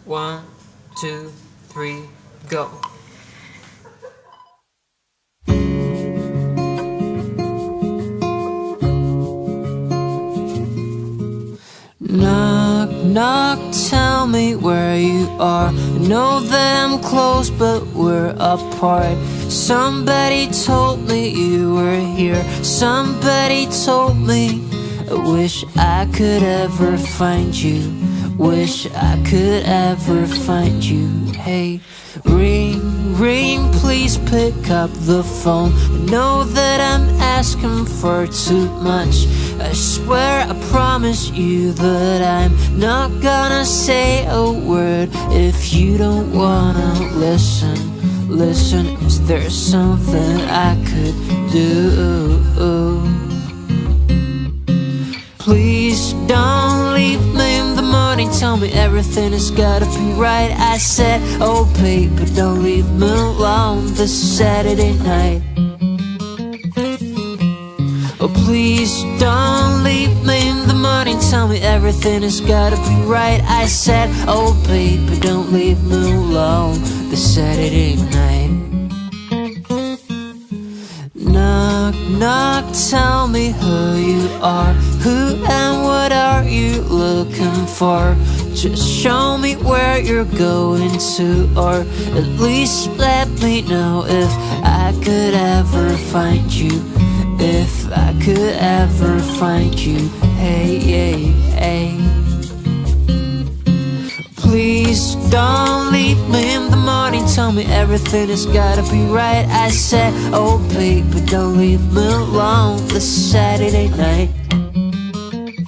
1, 2, 3, go. Knock, knock, tell me where you are. I know that I'm close, but we're apart. Somebody told me you were here. Somebody told me. I wish I could ever find you. Wish I could ever find you. Hey, ring, ring, please pick up the phone. I know that I'm asking for too much. I swear I promise you that I'm not gonna say a word if you don't wanna listen. Listen, is there something I could do? Please don't leave me in the morning. Tell me everything has gotta be right. I said, oh baby, don't leave me alone this Saturday night. Oh please don't leave me in the morning. Tell me everything has gotta be right. I said, oh baby, don't leave me alone this Saturday night. Knock, knock, tell me who you are. Who and what are you looking for? Just show me where you're going to, or at least let me know if I could ever find you. If I could ever find you. Hey, hey, hey. Please don't leave me in the morning. Tell me everything has gotta be right. I said, oh baby, don't leave me alone this Saturday night.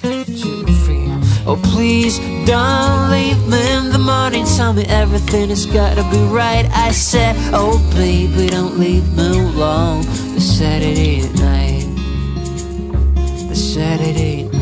2, 3. Oh please don't leave me in the morning. Tell me everything has gotta be right. I said, oh baby, don't leave me alone this Saturday night. The Saturday night.